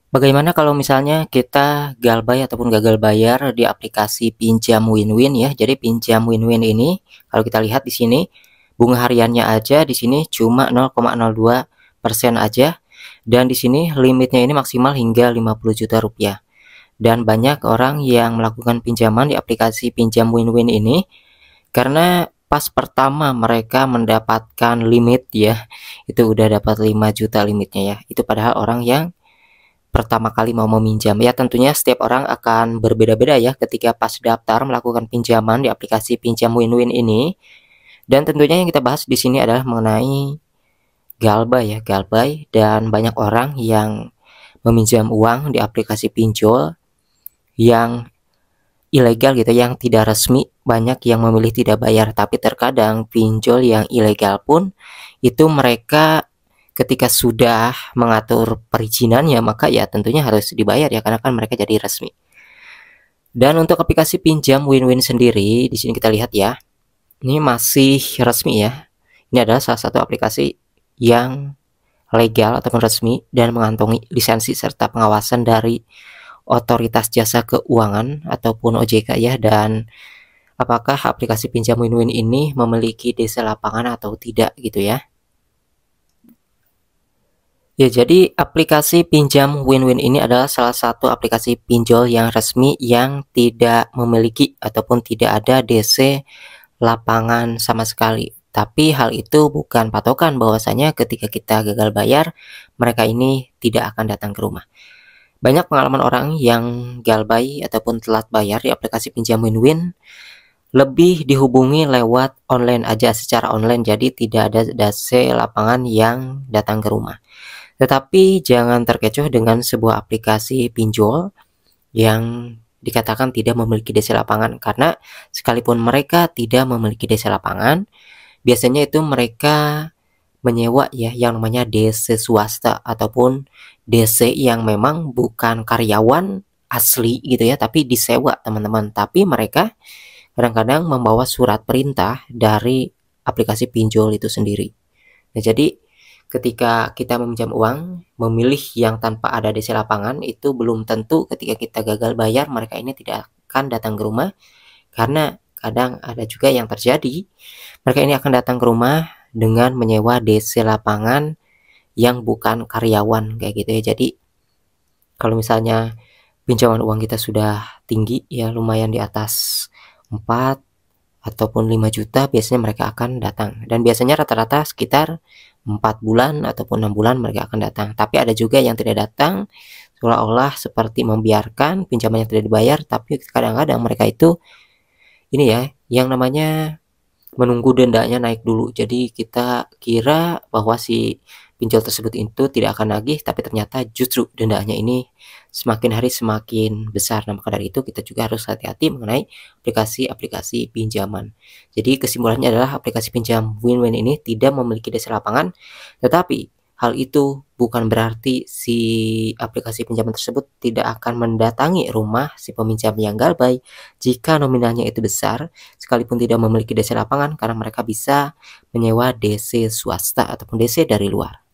Bagaimana kalau misalnya kita galbay ataupun gagal bayar di aplikasi pinjam Winwin ya. Jadi pinjam Winwin ini kalau kita lihat di sini bunga hariannya aja di sini cuma 0,02% aja, dan di sini limitnya ini maksimal hingga 50 juta rupiah. Dan banyak orang yang melakukan pinjaman di aplikasi pinjam Winwin ini karena pas pertama mereka mendapatkan limit ya, itu udah dapat 5 juta limitnya ya. Itu padahal orang yang pertama kali mau meminjam. Ya tentunya setiap orang akan berbeda-beda ya ketika pas daftar melakukan pinjaman di aplikasi pinjam Winwin ini. Dan tentunya yang kita bahas di sini adalah mengenai galbay ya, galbay, dan banyak orang yang meminjam uang di aplikasi pinjol yang ilegal gitu, yang tidak resmi. Banyak yang memilih tidak bayar, tapi terkadang pinjol yang ilegal pun itu mereka ketika sudah mengatur perizinannya maka ya tentunya harus dibayar ya, karena kan mereka jadi resmi. Dan untuk aplikasi pinjam Winwin sendiri di sini kita lihat ya, ini masih resmi ya. Ini adalah salah satu aplikasi yang legal ataupun resmi dan mengantongi lisensi serta pengawasan dari Otoritas Jasa Keuangan ataupun OJK ya. Dan apakah aplikasi pinjam Winwin ini memiliki DC lapangan atau tidak gitu ya. Ya, jadi aplikasi pinjam Winwin ini adalah salah satu aplikasi pinjol yang resmi yang tidak memiliki ataupun tidak ada DC lapangan sama sekali. Tapi hal itu bukan patokan bahwasanya ketika kita gagal bayar, mereka ini tidak akan datang ke rumah. Banyak pengalaman orang yang galbay ataupun telat bayar di aplikasi pinjam Winwin lebih dihubungi lewat online aja, secara online, jadi tidak ada DC lapangan yang datang ke rumah. Tetapi jangan terkecoh dengan sebuah aplikasi pinjol yang dikatakan tidak memiliki DC lapangan, karena sekalipun mereka tidak memiliki DC lapangan, biasanya itu mereka menyewa ya yang namanya DC swasta ataupun DC yang memang bukan karyawan asli gitu ya, tapi disewa teman-teman. Tapi mereka kadang-kadang membawa surat perintah dari aplikasi pinjol itu sendiri. Nah, jadi ketika kita meminjam uang, memilih yang tanpa ada DC lapangan itu belum tentu ketika kita gagal bayar mereka ini tidak akan datang ke rumah, karena kadang ada juga yang terjadi mereka ini akan datang ke rumah dengan menyewa DC lapangan yang bukan karyawan kayak gitu ya. Jadi kalau misalnya pinjaman uang kita sudah tinggi ya, lumayan di atas 4 ataupun 5 juta, biasanya mereka akan datang, dan biasanya rata-rata sekitar 4 bulan ataupun 6 bulan mereka akan datang. Tapi ada juga yang tidak datang, seolah-olah seperti membiarkan pinjaman yang tidak dibayar, tapi kadang-kadang mereka itu ini ya, yang namanya menunggu dendanya naik dulu. Jadi kita kira bahwa si pinjol tersebut itu tidak akan nagih, tapi ternyata justru dendanya ini semakin hari semakin besar. Nah, maka dari itu kita juga harus hati-hati mengenai aplikasi-aplikasi pinjaman. Jadi kesimpulannya adalah aplikasi pinjam Winwin ini tidak memiliki DC lapangan, tetapi hal itu bukan berarti si aplikasi pinjaman tersebut tidak akan mendatangi rumah si peminjam yang galbay jika nominalnya itu besar, sekalipun tidak memiliki DC lapangan, karena mereka bisa menyewa DC swasta ataupun DC dari luar.